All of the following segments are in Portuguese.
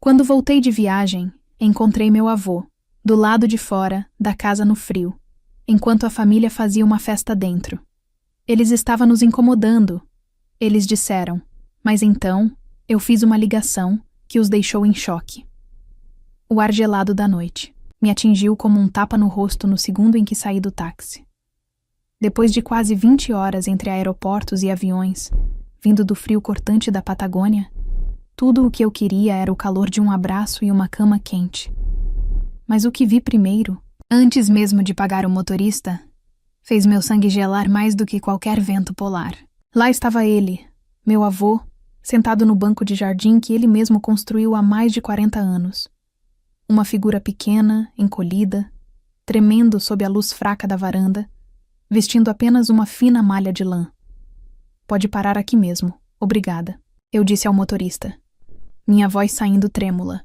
Quando voltei de viagem, encontrei meu avô, do lado de fora da casa no frio, enquanto a família fazia uma festa dentro. Eles estavam nos incomodando, eles disseram, mas então eu fiz uma ligação que os deixou em choque. O ar gelado da noite me atingiu como um tapa no rosto no segundo em que saí do táxi. Depois de quase 20 horas entre aeroportos e aviões, vindo do frio cortante da Patagônia, tudo o que eu queria era o calor de um abraço e uma cama quente. Mas o que vi primeiro, antes mesmo de pagar o motorista, fez meu sangue gelar mais do que qualquer vento polar. Lá estava ele, meu avô, sentado no banco de jardim que ele mesmo construiu há mais de 40 anos. Uma figura pequena, encolhida, tremendo sob a luz fraca da varanda, vestindo apenas uma fina malha de lã. Pode parar aqui mesmo, obrigada, eu disse ao motorista, minha voz saindo trêmula.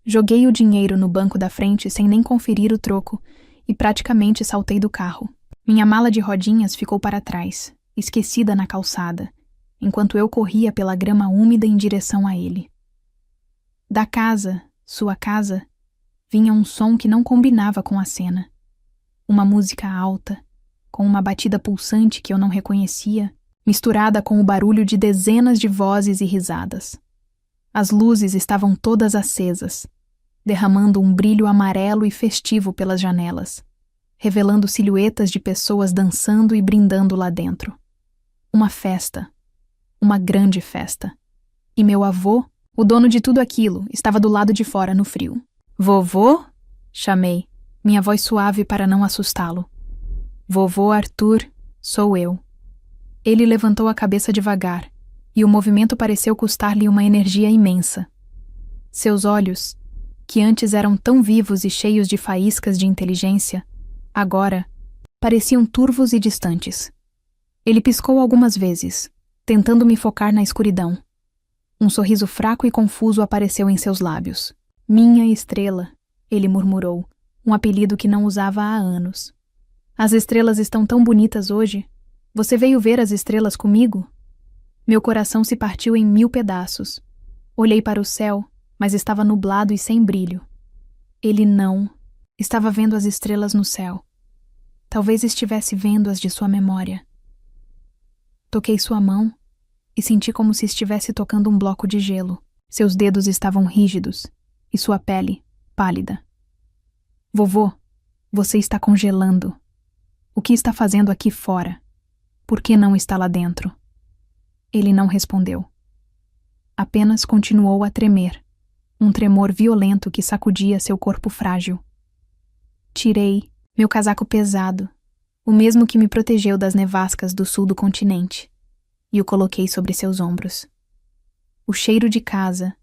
Joguei o dinheiro no banco da frente sem nem conferir o troco e praticamente saltei do carro. Minha mala de rodinhas ficou para trás, esquecida na calçada, enquanto eu corria pela grama úmida em direção a ele. Da casa, sua casa, vinha um som que não combinava com a cena. Uma música alta, com uma batida pulsante que eu não reconhecia, misturada com o barulho de dezenas de vozes e risadas. As luzes estavam todas acesas, derramando um brilho amarelo e festivo pelas janelas, revelando silhuetas de pessoas dançando e brindando lá dentro. Uma festa. Uma grande festa. E meu avô, o dono de tudo aquilo, estava do lado de fora no frio. Vovô? Chamei, minha voz suave para não assustá-lo. Vovô Arthur, sou eu. Ele levantou a cabeça devagar, e o movimento pareceu custar-lhe uma energia imensa. Seus olhos, que antes eram tão vivos e cheios de faíscas de inteligência, agora pareciam turvos e distantes. Ele piscou algumas vezes, tentando me focar na escuridão. Um sorriso fraco e confuso apareceu em seus lábios. Minha estrela, ele murmurou, um apelido que não usava há anos. As estrelas estão tão bonitas hoje. Você veio ver as estrelas comigo? Meu coração se partiu em 1000 pedaços. Olhei para o céu, mas estava nublado e sem brilho. Ele não estava vendo as estrelas no céu. Talvez estivesse vendo as de sua memória. Toquei sua mão e senti como se estivesse tocando um bloco de gelo. Seus dedos estavam rígidos e sua pele pálida. Vovô, você está congelando. O que está fazendo aqui fora? Por que não está lá dentro? Ele não respondeu. Apenas continuou a tremer, um tremor violento que sacudia seu corpo frágil. Tirei meu casaco pesado, o mesmo que me protegeu das nevascas do sul do continente, e o coloquei sobre seus ombros. O cheiro de casa,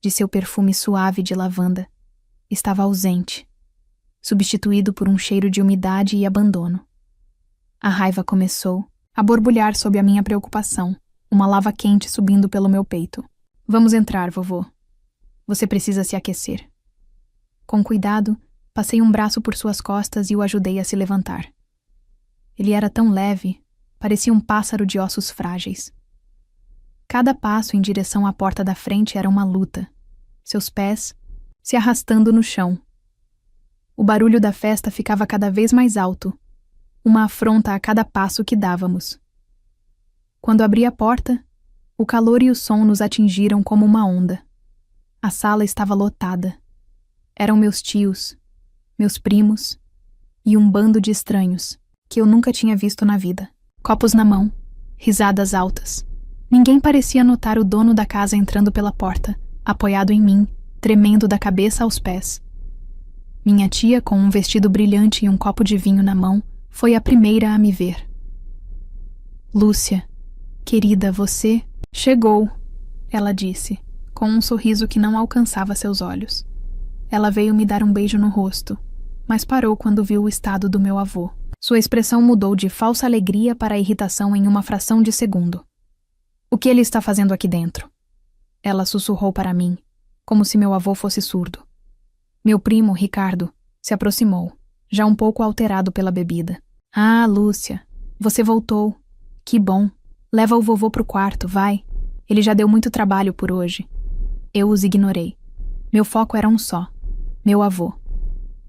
de seu perfume suave de lavanda, estava ausente, substituído por um cheiro de umidade e abandono. A raiva começou a borbulhar sob a minha preocupação, uma lava quente subindo pelo meu peito. Vamos entrar, vovô. Você precisa se aquecer. Com cuidado, passei um braço por suas costas e o ajudei a se levantar. Ele era tão leve, parecia um pássaro de ossos frágeis. Cada passo em direção à porta da frente era uma luta, seus pés se arrastando no chão. O barulho da festa ficava cada vez mais alto, uma afronta a cada passo que dávamos. Quando abri a porta, o calor e o som nos atingiram como uma onda. A sala estava lotada. Eram meus tios, meus primos e um bando de estranhos que eu nunca tinha visto na vida. Copos na mão, risadas altas. Ninguém parecia notar o dono da casa entrando pela porta, apoiado em mim, tremendo da cabeça aos pés. Minha tia, com um vestido brilhante e um copo de vinho na mão, foi a primeira a me ver. Lúcia, querida, você chegou, ela disse, com um sorriso que não alcançava seus olhos. Ela veio me dar um beijo no rosto, mas parou quando viu o estado do meu avô. Sua expressão mudou de falsa alegria para irritação em uma fração de segundo. O que ele está fazendo aqui dentro? Ela sussurrou para mim, como se meu avô fosse surdo. Meu primo, Ricardo, se aproximou, já um pouco alterado pela bebida. Ah, Lúcia, você voltou. Que bom. Leva o vovô pro quarto, vai. Ele já deu muito trabalho por hoje. Eu os ignorei. Meu foco era um só: meu avô.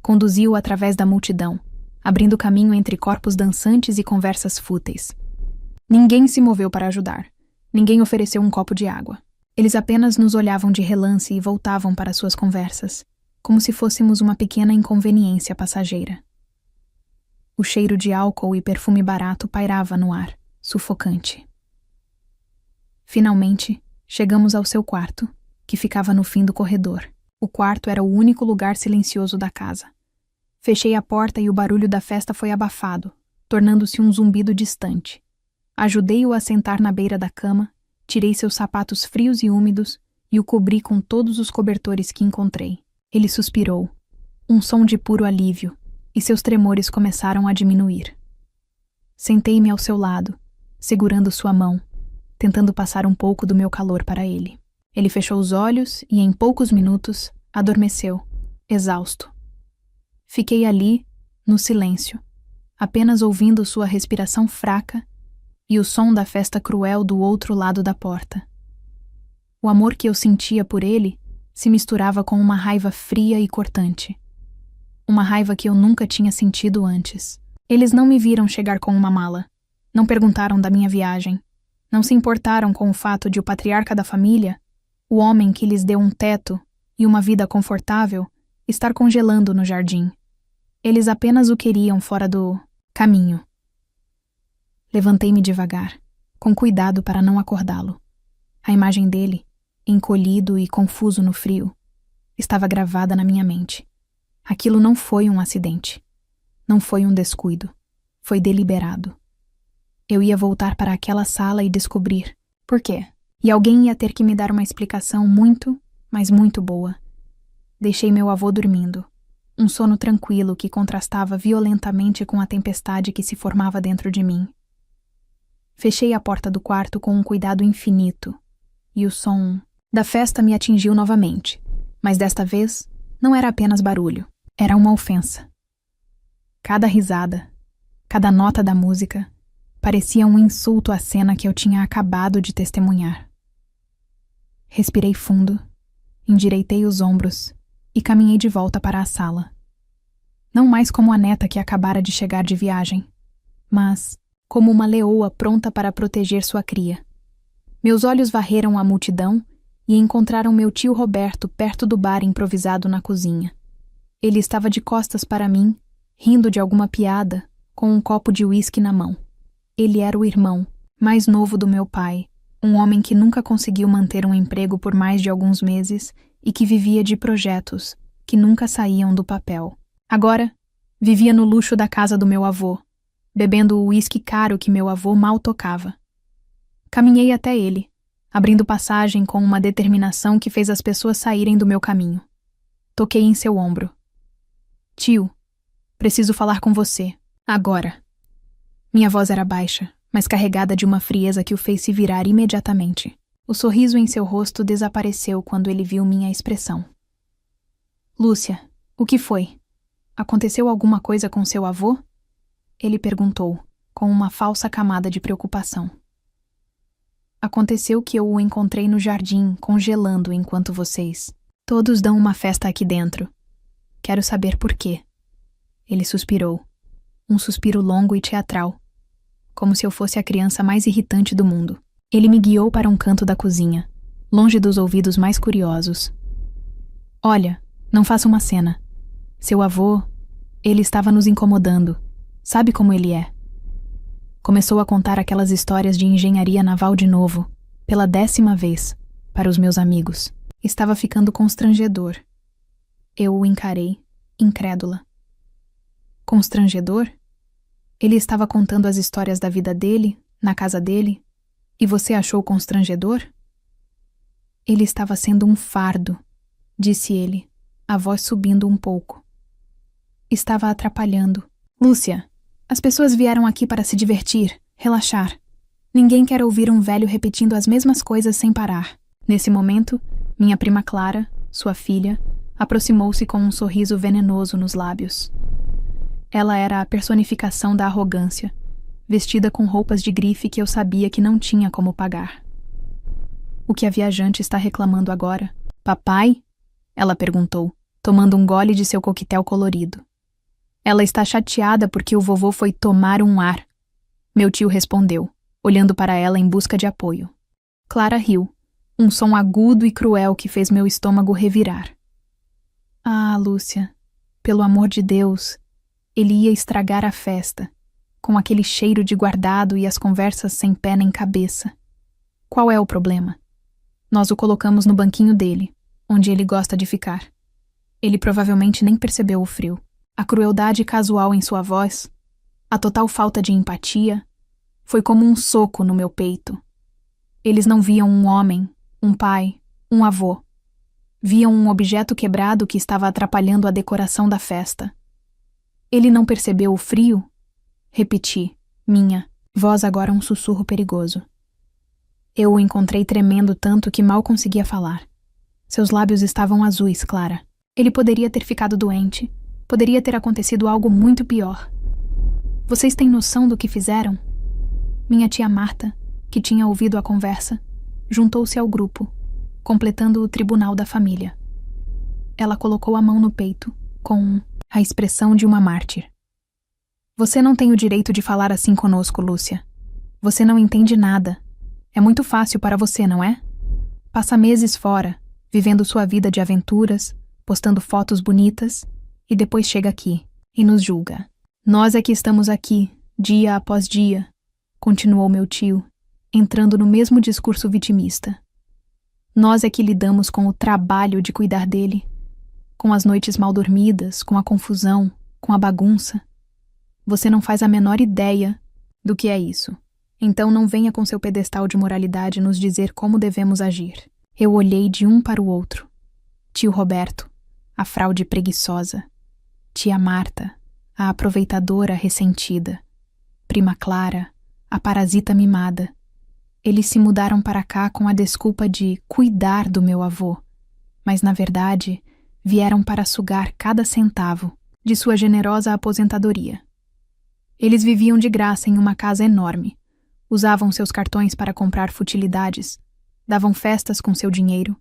Conduzi-o através da multidão, abrindo caminho entre corpos dançantes e conversas fúteis. Ninguém se moveu para ajudar. Ninguém ofereceu um copo de água. Eles apenas nos olhavam de relance e voltavam para suas conversas, como se fôssemos uma pequena inconveniência passageira. O cheiro de álcool e perfume barato pairava no ar, sufocante. Finalmente, chegamos ao seu quarto, que ficava no fim do corredor. O quarto era o único lugar silencioso da casa. Fechei a porta e o barulho da festa foi abafado, tornando-se um zumbido distante. Ajudei-o a sentar na beira da cama, tirei seus sapatos frios e úmidos e o cobri com todos os cobertores que encontrei. Ele suspirou, um som de puro alívio, e seus tremores começaram a diminuir. Sentei-me ao seu lado, segurando sua mão, tentando passar um pouco do meu calor para ele. Ele fechou os olhos e, em poucos minutos, adormeceu, exausto. Fiquei ali, no silêncio, apenas ouvindo sua respiração fraca e o som da festa cruel do outro lado da porta. O amor que eu sentia por ele se misturava com uma raiva fria e cortante. Uma raiva que eu nunca tinha sentido antes. Eles não me viram chegar com uma mala. Não perguntaram da minha viagem. Não se importaram com o fato de o patriarca da família, o homem que lhes deu um teto e uma vida confortável, estar congelando no jardim. Eles apenas o queriam fora do caminho. Levantei-me devagar, com cuidado para não acordá-lo. A imagem dele, encolhido e confuso no frio, estava gravada na minha mente. Aquilo não foi um acidente. Não foi um descuido. Foi deliberado. Eu ia voltar para aquela sala e descobrir por quê. E alguém ia ter que me dar uma explicação muito, mas muito boa. Deixei meu avô dormindo. Um sono tranquilo que contrastava violentamente com a tempestade que se formava dentro de mim. Fechei a porta do quarto com um cuidado infinito, e o som da festa me atingiu novamente, mas desta vez não era apenas barulho, era uma ofensa. Cada risada, cada nota da música, parecia um insulto à cena que eu tinha acabado de testemunhar. Respirei fundo, endireitei os ombros e caminhei de volta para a sala. Não mais como a neta que acabara de chegar de viagem, mas como uma leoa pronta para proteger sua cria. Meus olhos varreram a multidão e encontraram meu tio Roberto perto do bar improvisado na cozinha. Ele estava de costas para mim, rindo de alguma piada, com um copo de uísque na mão. Ele era o irmão, mais novo do meu pai, um homem que nunca conseguiu manter um emprego por mais de alguns meses e que vivia de projetos que nunca saíam do papel. Agora, vivia no luxo da casa do meu avô, bebendo o uísque caro que meu avô mal tocava. Caminhei até ele, abrindo passagem com uma determinação que fez as pessoas saírem do meu caminho. Toquei em seu ombro. Tio, preciso falar com você, agora. Minha voz era baixa, mas carregada de uma frieza que o fez se virar imediatamente. O sorriso em seu rosto desapareceu quando ele viu minha expressão. Lúcia, o que foi? Aconteceu alguma coisa com seu avô? Ele perguntou, com uma falsa camada de preocupação. Aconteceu que eu o encontrei no jardim, congelando enquanto vocês. Todos dão uma festa aqui dentro. Quero saber por quê. Ele suspirou. Um suspiro longo e teatral, como se eu fosse a criança mais irritante do mundo. Ele me guiou para um canto da cozinha, longe dos ouvidos mais curiosos. Olha, não faça uma cena. Seu avô, ele estava nos incomodando. Sabe como ele é? Começou a contar aquelas histórias de engenharia naval de novo, pela 10ª vez, para os meus amigos. Estava ficando constrangedor. Eu o encarei, incrédula. Constrangedor? Ele estava contando as histórias da vida dele, na casa dele, e você achou constrangedor? Ele estava sendo um fardo, disse ele, a voz subindo um pouco. Estava atrapalhando. Lúcia, as pessoas vieram aqui para se divertir, relaxar. Ninguém quer ouvir um velho repetindo as mesmas coisas sem parar. Nesse momento, minha prima Clara, sua filha, aproximou-se com um sorriso venenoso nos lábios. Ela era a personificação da arrogância, vestida com roupas de grife que eu sabia que não tinha como pagar. O que a viajante está reclamando agora? Papai? Ela perguntou, tomando um gole de seu coquetel colorido. Ela está chateada porque o vovô foi tomar um ar. Meu tio respondeu, olhando para ela em busca de apoio. Clara riu, um som agudo e cruel que fez meu estômago revirar. Ah, Lúcia, pelo amor de Deus, ele ia estragar a festa, com aquele cheiro de guardado e as conversas sem pé nem cabeça. Qual é o problema? Nós o colocamos no banquinho dele, onde ele gosta de ficar. Ele provavelmente nem percebeu o frio. A crueldade casual em sua voz, a total falta de empatia, foi como um soco no meu peito. Eles não viam um homem, um pai, um avô. Viam um objeto quebrado que estava atrapalhando a decoração da festa. Ele não percebeu o frio? Repeti, minha voz agora um sussurro perigoso. Eu o encontrei tremendo tanto que mal conseguia falar. Seus lábios estavam azuis, Clara. Ele poderia ter ficado doente. Poderia ter acontecido algo muito pior. Vocês têm noção do que fizeram? Minha tia Marta, que tinha ouvido a conversa, juntou-se ao grupo, completando o tribunal da família. Ela colocou a mão no peito, com a expressão de uma mártir. Você não tem o direito de falar assim conosco, Lúcia. Você não entende nada. É muito fácil para você, não é? Passa meses fora, vivendo sua vida de aventuras, postando fotos bonitas, e depois chega aqui e nos julga. Nós é que estamos aqui, dia após dia, continuou meu tio, entrando no mesmo discurso vitimista. Nós é que lidamos com o trabalho de cuidar dele, com as noites mal dormidas, com a confusão, com a bagunça. Você não faz a menor ideia do que é isso. Então não venha com seu pedestal de moralidade nos dizer como devemos agir. Eu olhei de um para o outro. Tio Roberto, a fraude preguiçosa. Tia Marta, a aproveitadora ressentida. Prima Clara, a parasita mimada. Eles se mudaram para cá com a desculpa de cuidar do meu avô, mas na verdade vieram para sugar cada centavo de sua generosa aposentadoria. Eles viviam de graça em uma casa enorme, usavam seus cartões para comprar futilidades, davam festas com seu dinheiro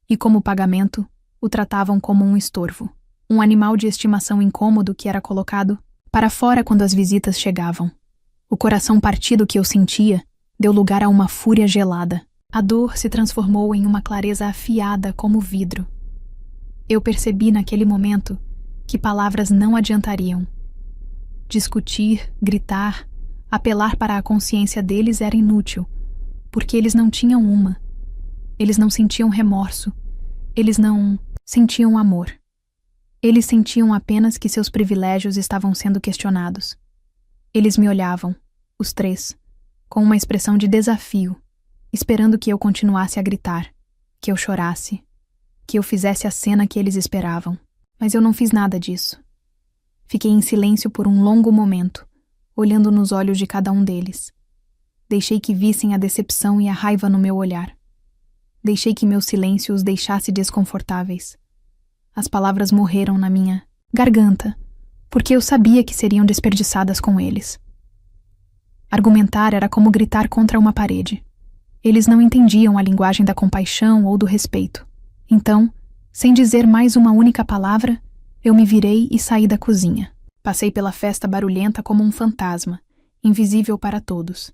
e, como pagamento, o tratavam como um estorvo, um animal de estimação incômodo que era colocado para fora quando as visitas chegavam. O coração partido que eu sentia deu lugar a uma fúria gelada. A dor se transformou em uma clareza afiada como vidro. Eu percebi naquele momento que palavras não adiantariam. Discutir, gritar, apelar para a consciência deles era inútil, porque eles não tinham uma. Eles não sentiam remorso. Eles não sentiam amor. Eles sentiam apenas que seus privilégios estavam sendo questionados. Eles me olhavam, os três, com uma expressão de desafio, esperando que eu continuasse a gritar, que eu chorasse, que eu fizesse a cena que eles esperavam. Mas eu não fiz nada disso. Fiquei em silêncio por um longo momento, olhando nos olhos de cada um deles. Deixei que vissem a decepção e a raiva no meu olhar. Deixei que meu silêncio os deixasse desconfortáveis. As palavras morreram na minha garganta, porque eu sabia que seriam desperdiçadas com eles. Argumentar era como gritar contra uma parede. Eles não entendiam a linguagem da compaixão ou do respeito. Então, sem dizer mais uma única palavra, eu me virei e saí da cozinha. Passei pela festa barulhenta como um fantasma, invisível para todos.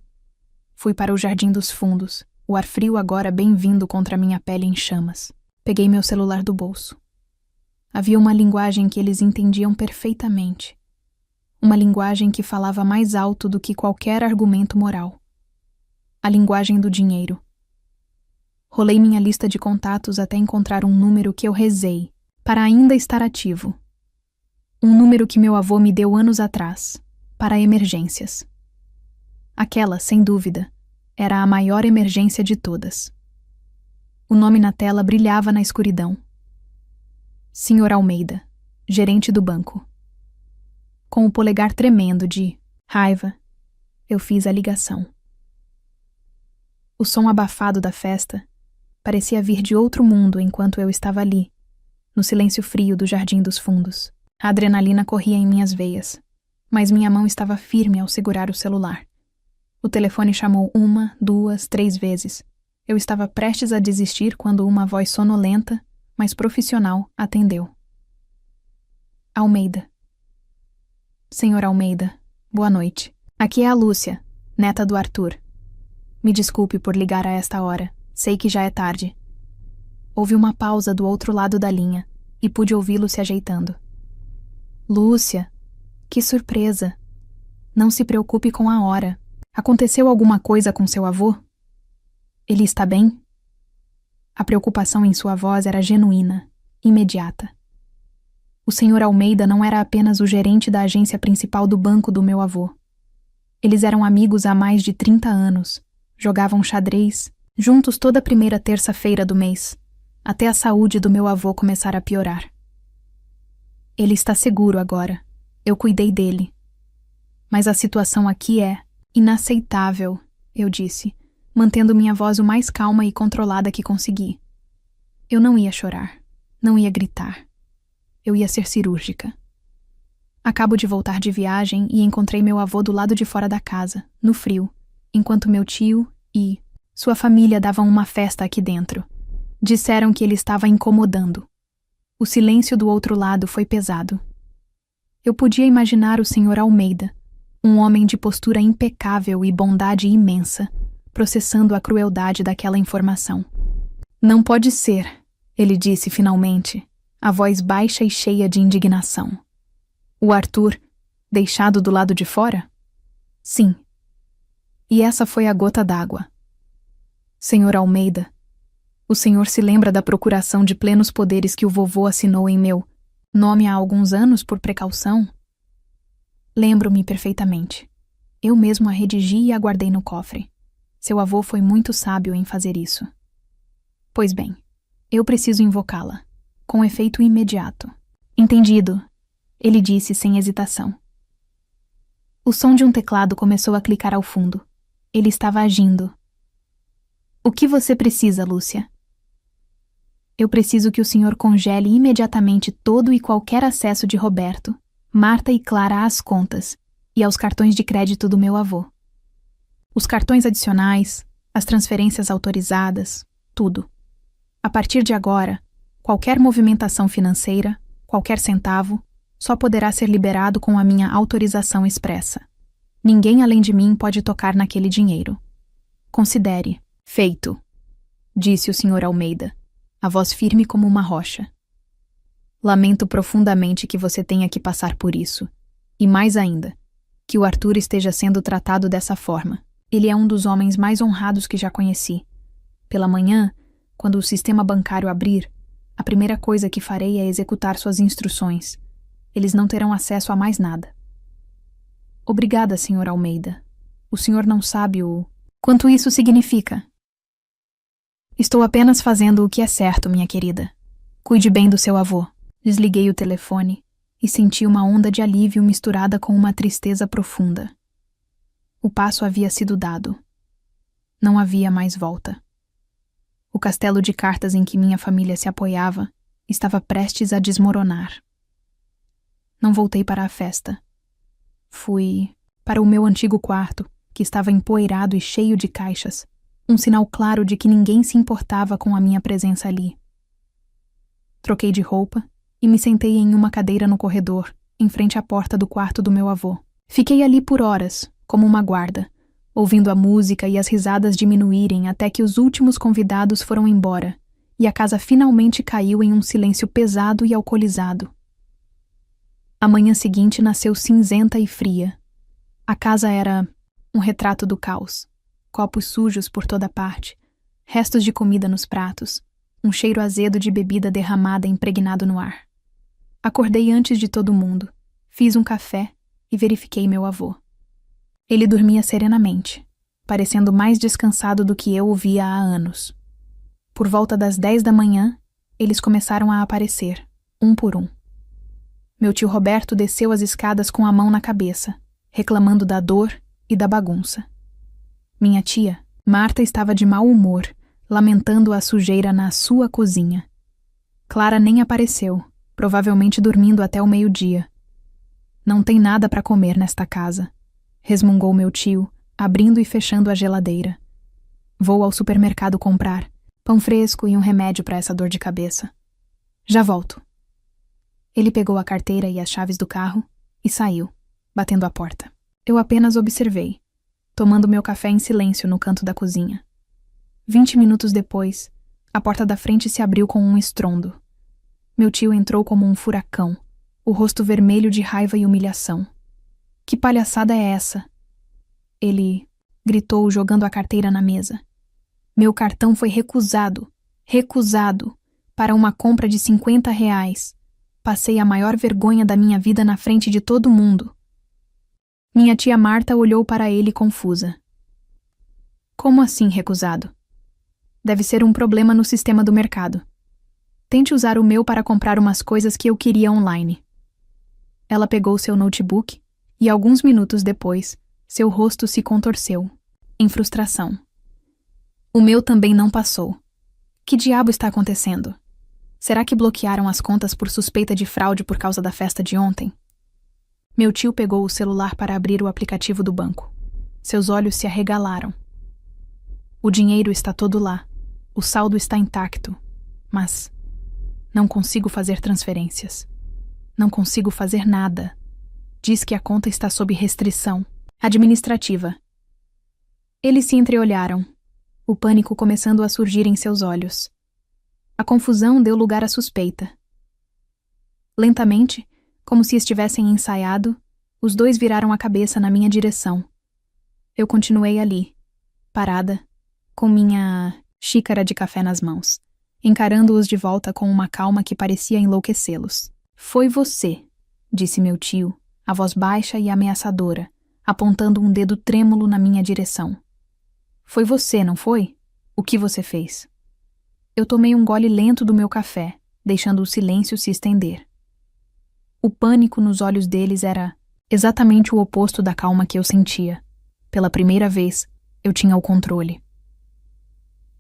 Fui para o Jardim dos Fundos, o ar frio agora bem-vindo contra minha pele em chamas. Peguei meu celular do bolso. Havia uma linguagem que eles entendiam perfeitamente. Uma linguagem que falava mais alto do que qualquer argumento moral. A linguagem do dinheiro. Rolei minha lista de contatos até encontrar um número que eu rezei, para ainda estar ativo. Um número que meu avô me deu anos atrás, para emergências. Aquela, sem dúvida, era a maior emergência de todas. O nome na tela brilhava na escuridão. Sr. Almeida, gerente do banco. Com o polegar tremendo de raiva, eu fiz a ligação. O som abafado da festa parecia vir de outro mundo enquanto eu estava ali, no silêncio frio do Jardim dos Fundos. A adrenalina corria em minhas veias, mas minha mão estava firme ao segurar o celular. O telefone chamou 1, 2, 3 vezes. Eu estava prestes a desistir quando uma voz sonolenta, mas profissional, atendeu. Almeida. Senhor Almeida, boa noite. Aqui é a Lúcia, neta do Arthur. Me desculpe por ligar a esta hora. Sei que já é tarde. Houve uma pausa do outro lado da linha e pude ouvi-lo se ajeitando. Lúcia, que surpresa. Não se preocupe com a hora. Aconteceu alguma coisa com seu avô? Ele está bem? A preocupação em sua voz era genuína, imediata. O senhor Almeida não era apenas o gerente da agência principal do banco do meu avô. Eles eram amigos há mais de 30 anos, jogavam xadrez, juntos toda a primeira terça-feira do mês, até a saúde do meu avô começar a piorar. Ele está seguro agora. Eu cuidei dele. Mas a situação aqui é inaceitável, eu disse, mantendo minha voz o mais calma e controlada que consegui. Eu não ia chorar, não ia gritar. Eu ia ser cirúrgica. Acabo de voltar de viagem e encontrei meu avô do lado de fora da casa, no frio, enquanto meu tio e sua família davam uma festa aqui dentro. Disseram que ele estava incomodando. O silêncio do outro lado foi pesado. Eu podia imaginar o senhor Almeida, um homem de postura impecável e bondade imensa, processando a crueldade daquela informação. Não pode ser, ele disse finalmente, a voz baixa e cheia de indignação. O Arthur, deixado do lado de fora? Sim. E essa foi a gota d'água. Senhor Almeida, o senhor se lembra da procuração de plenos poderes que o vovô assinou em meu nome há alguns anos por precaução? Lembro-me perfeitamente. Eu mesmo a redigi e a guardei no cofre. Seu avô foi muito sábio em fazer isso. Pois bem, eu preciso invocá-la, com efeito imediato. Entendido, ele disse sem hesitação. O som de um teclado começou a clicar ao fundo. Ele estava agindo. O que você precisa, Lúcia? Eu preciso que o senhor congele imediatamente todo e qualquer acesso de Roberto, Marta e Clara às contas e aos cartões de crédito do meu avô. Os cartões adicionais, as transferências autorizadas, tudo. A partir de agora, qualquer movimentação financeira, qualquer centavo, só poderá ser liberado com a minha autorização expressa. Ninguém além de mim pode tocar naquele dinheiro. Considere. Feito, disse o senhor Almeida, a voz firme como uma rocha. Lamento profundamente que você tenha que passar por isso. E mais ainda, que o Arthur esteja sendo tratado dessa forma. Ele é um dos homens mais honrados que já conheci. Pela manhã, quando o sistema bancário abrir, a primeira coisa que farei é executar suas instruções. Eles não terão acesso a mais nada. Obrigada, senhor Almeida. O senhor não sabe quanto isso significa. Estou apenas fazendo o que é certo, minha querida. Cuide bem do seu avô. Desliguei o telefone e senti uma onda de alívio misturada com uma tristeza profunda. O passo havia sido dado. Não havia mais volta. O castelo de cartas em que minha família se apoiava estava prestes a desmoronar. Não voltei para a festa. Fui para o meu antigo quarto, que estava empoeirado e cheio de caixas, um sinal claro de que ninguém se importava com a minha presença ali. Troquei de roupa e me sentei em uma cadeira no corredor, em frente à porta do quarto do meu avô. Fiquei ali por horas, como uma guarda, ouvindo a música e as risadas diminuírem até que os últimos convidados foram embora, e a casa finalmente caiu em um silêncio pesado e alcoolizado. A manhã seguinte nasceu cinzenta e fria. A casa era um retrato do caos. Copos sujos por toda parte, restos de comida nos pratos, um cheiro azedo de bebida derramada impregnado no ar. Acordei antes de todo mundo, fiz um café e verifiquei meu avô. Ele dormia serenamente, parecendo mais descansado do que eu o via há anos. Por volta das 10 da manhã, eles começaram a aparecer, um por um. Meu tio Roberto desceu as escadas com a mão na cabeça, reclamando da dor e da bagunça. Minha tia, Marta, estava de mau humor, lamentando a sujeira na sua cozinha. Clara nem apareceu, provavelmente dormindo até o meio-dia. Não tem nada para comer nesta casa, resmungou meu tio, abrindo e fechando a geladeira. Vou ao supermercado comprar pão fresco e um remédio para essa dor de cabeça. Já volto. Ele pegou a carteira e as chaves do carro e saiu, batendo a porta. Eu apenas observei, tomando meu café em silêncio no canto da cozinha. 20 minutos depois, a porta da frente se abriu com um estrondo. Meu tio entrou como um furacão, o rosto vermelho de raiva e humilhação. Que palhaçada é essa? Ele gritou, jogando a carteira na mesa. Meu cartão foi recusado, para uma compra de R$ 50. Passei a maior vergonha da minha vida na frente de todo mundo. Minha tia Marta olhou para ele confusa. Como assim recusado? Deve ser um problema no sistema do mercado. Tente usar o meu para comprar umas coisas que eu queria online. Ela pegou seu notebook e, alguns minutos depois, seu rosto se contorceu, em frustração. O meu também não passou. Que diabo está acontecendo? Será que bloquearam as contas por suspeita de fraude por causa da festa de ontem? Meu tio pegou o celular para abrir o aplicativo do banco. Seus olhos se arregalaram. O dinheiro está todo lá. O saldo está intacto. Mas não consigo fazer transferências. Não consigo fazer nada. Diz que a conta está sob restrição administrativa. Eles se entreolharam, o pânico começando a surgir em seus olhos. A confusão deu lugar à suspeita. Lentamente, como se estivessem ensaiado, os dois viraram a cabeça na minha direção. Eu continuei ali, parada, com minha xícara de café nas mãos, encarando-os de volta com uma calma que parecia enlouquecê-los. Foi você, disse meu tio, a voz baixa e ameaçadora, apontando um dedo trêmulo na minha direção. Foi você, não foi? O que você fez? Eu tomei um gole lento do meu café, deixando o silêncio se estender. O pânico nos olhos deles era exatamente o oposto da calma que eu sentia. Pela primeira vez, eu tinha o controle.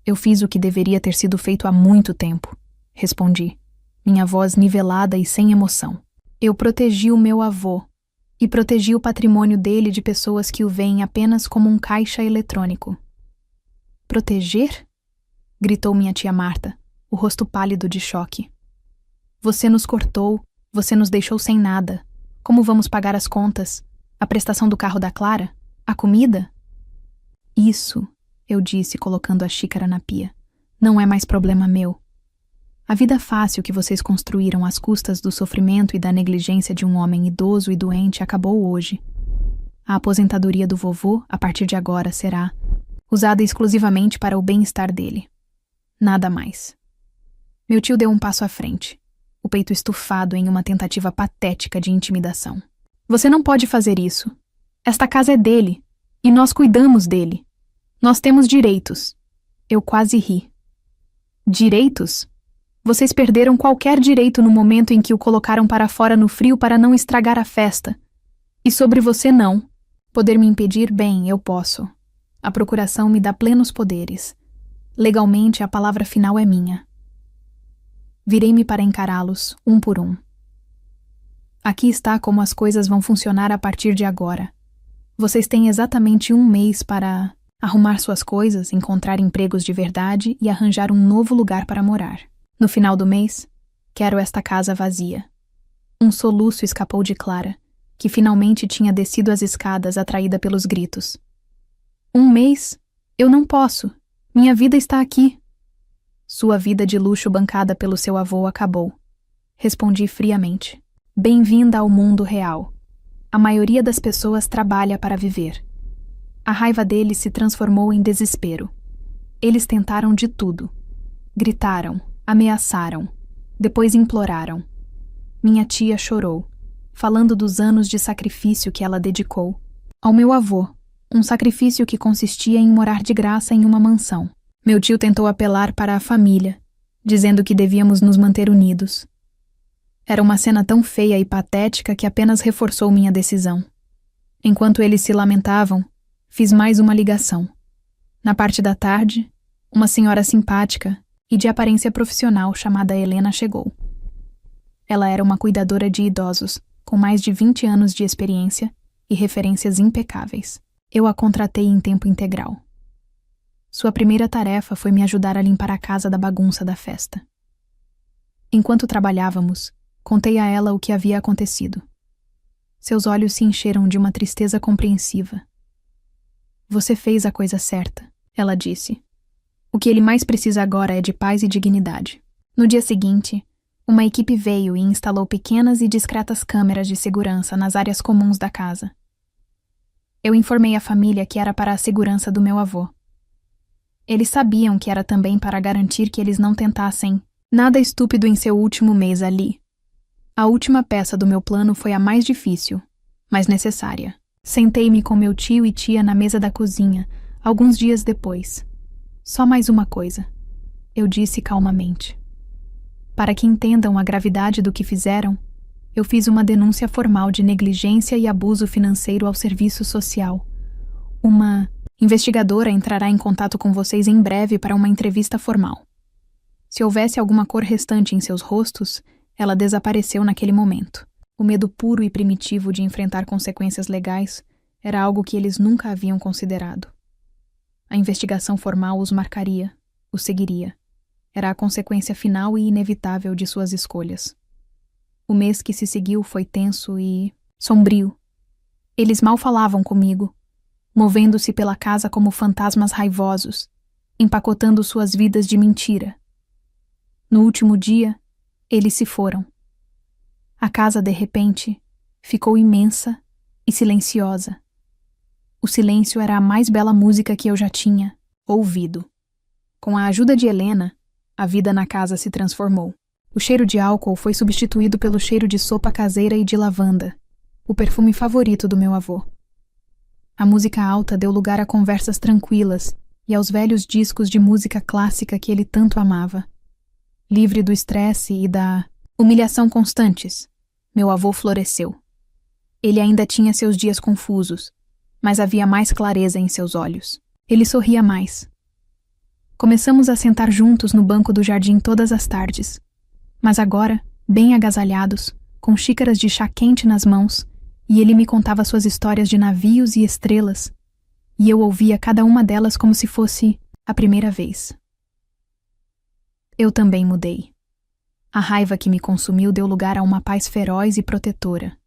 Eu fiz o que deveria ter sido feito há muito tempo, respondi, minha voz nivelada e sem emoção. Eu protegi o meu avô e protegi o patrimônio dele de pessoas que o veem apenas como um caixa eletrônico. Proteger? Gritou minha tia Marta, o rosto pálido de choque. Você nos cortou, você nos deixou sem nada. Como vamos pagar as contas? A prestação do carro da Clara? A comida? Isso, eu disse, colocando a xícara na pia, não é mais problema meu. A vida fácil que vocês construíram às custas do sofrimento e da negligência de um homem idoso e doente acabou hoje. A aposentadoria do vovô, a partir de agora, será usada exclusivamente para o bem-estar dele. Nada mais. Meu tio deu um passo à frente, o peito estufado em uma tentativa patética de intimidação. Você não pode fazer isso. Esta casa é dele, e nós cuidamos dele. Nós temos direitos. Eu quase ri. Direitos? Vocês perderam qualquer direito no momento em que o colocaram para fora no frio para não estragar a festa. E sobre você não. Poder me impedir, bem, eu posso. A procuração me dá plenos poderes. Legalmente, a palavra final é minha. Virei-me para encará-los, um por um. Aqui está como as coisas vão funcionar a partir de agora. Vocês têm exatamente 1 mês para arrumar suas coisas, encontrar empregos de verdade e arranjar um novo lugar para morar. No final do mês, quero esta casa vazia. Um soluço escapou de Clara, que finalmente tinha descido as escadas atraída pelos gritos. 1 mês? Eu não posso. Minha vida está aqui. Sua vida de luxo bancada pelo seu avô acabou. Respondi friamente. Bem-vinda ao mundo real. A maioria das pessoas trabalha para viver. A raiva deles se transformou em desespero. Eles tentaram de tudo. Gritaram, ameaçaram, depois imploraram. Minha tia chorou, falando dos anos de sacrifício que ela dedicou ao meu avô, um sacrifício que consistia em morar de graça em uma mansão. Meu tio tentou apelar para a família, dizendo que devíamos nos manter unidos. Era uma cena tão feia e patética que apenas reforçou minha decisão. Enquanto eles se lamentavam, fiz mais uma ligação. Na parte da tarde, uma senhora simpática e de aparência profissional chamada Helena chegou. Ela era uma cuidadora de idosos, com mais de 20 anos de experiência e referências impecáveis. Eu a contratei em tempo integral. Sua primeira tarefa foi me ajudar a limpar a casa da bagunça da festa. Enquanto trabalhávamos, contei a ela o que havia acontecido. Seus olhos se encheram de uma tristeza compreensiva. Você fez a coisa certa, ela disse. O que ele mais precisa agora é de paz e dignidade. No dia seguinte, uma equipe veio e instalou pequenas e discretas câmeras de segurança nas áreas comuns da casa. Eu informei a família que era para a segurança do meu avô. Eles sabiam que era também para garantir que eles não tentassem nada estúpido em seu último mês ali. A última peça do meu plano foi a mais difícil, mas necessária. Sentei-me com meu tio e tia na mesa da cozinha, alguns dias depois. Só mais uma coisa, eu disse calmamente. Para que entendam a gravidade do que fizeram, eu fiz uma denúncia formal de negligência e abuso financeiro ao serviço social. Uma investigadora entrará em contato com vocês em breve para uma entrevista formal. Se houvesse alguma cor restante em seus rostos, ela desapareceu naquele momento. O medo puro e primitivo de enfrentar consequências legais era algo que eles nunca haviam considerado. A investigação formal os marcaria, os seguiria. Era a consequência final e inevitável de suas escolhas. O mês que se seguiu foi tenso e sombrio. Eles mal falavam comigo, movendo-se pela casa como fantasmas raivosos, empacotando suas vidas de mentira. No último dia, eles se foram. A casa, de repente, ficou imensa e silenciosa. O silêncio era a mais bela música que eu já tinha ouvido. Com a ajuda de Helena, a vida na casa se transformou. O cheiro de álcool foi substituído pelo cheiro de sopa caseira e de lavanda, o perfume favorito do meu avô. A música alta deu lugar a conversas tranquilas e aos velhos discos de música clássica que ele tanto amava. Livre do estresse e da humilhação constantes, meu avô floresceu. Ele ainda tinha seus dias confusos, mas havia mais clareza em seus olhos. Ele sorria mais. Começamos a sentar juntos no banco do jardim todas as tardes. Mas agora, bem agasalhados, com xícaras de chá quente nas mãos, e ele me contava suas histórias de navios e estrelas, e eu ouvia cada uma delas como se fosse a primeira vez. Eu também mudei. A raiva que me consumiu deu lugar a uma paz feroz e protetora.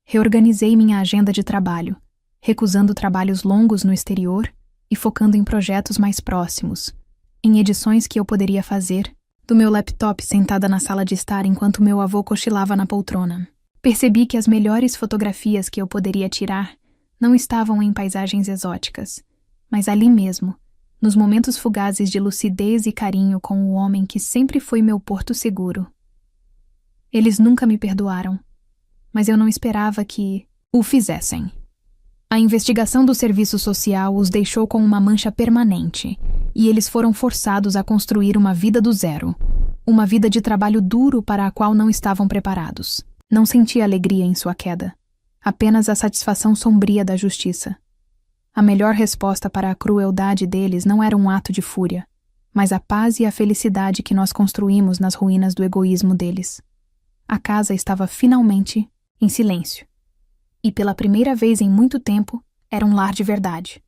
Reorganizei minha agenda de trabalho, recusando trabalhos longos no exterior e focando em projetos mais próximos, em edições que eu poderia fazer do meu laptop sentada na sala de estar enquanto meu avô cochilava na poltrona. Percebi que as melhores fotografias que eu poderia tirar não estavam em paisagens exóticas, mas ali mesmo, nos momentos fugazes de lucidez e carinho com o homem que sempre foi meu porto seguro. Eles nunca me perdoaram, mas eu não esperava que o fizessem. A investigação do serviço social os deixou com uma mancha permanente, e eles foram forçados a construir uma vida do zero, uma vida de trabalho duro para a qual não estavam preparados. Não senti alegria em sua queda, apenas a satisfação sombria da justiça. A melhor resposta para a crueldade deles não era um ato de fúria, mas a paz e a felicidade que nós construímos nas ruínas do egoísmo deles. A casa estava finalmente em silêncio. E pela primeira vez em muito tempo, era um lar de verdade.